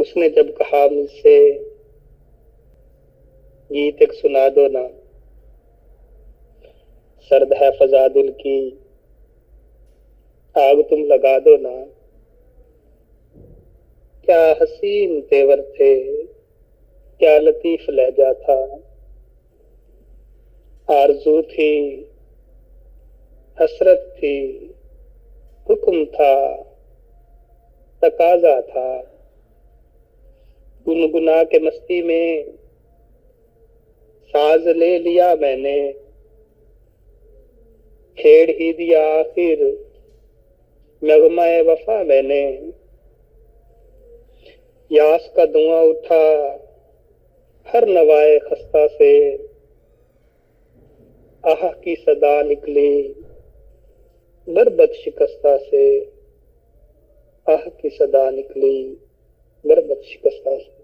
उसने जब कहा मुझसे गीत एक सुना दो ना, सर्द है फजा दिल की आग तुम लगा दो ना। क्या हसीन तेवर थे, क्या लतीफ लहजा था। आरज़ू थी, हसरत थी, हुक्म था, तकाजा था। गुनगुना के मस्ती में साज ले लिया मैंने, छेड़ ही दिया आखिर नगमाए वफा मैंने। यास का धुआं उठा हर नवाए खस्ता से, आह की सदा निकली बरबत शिकस्ता से। आह की सदा निकली बरबत शिकस्ता से।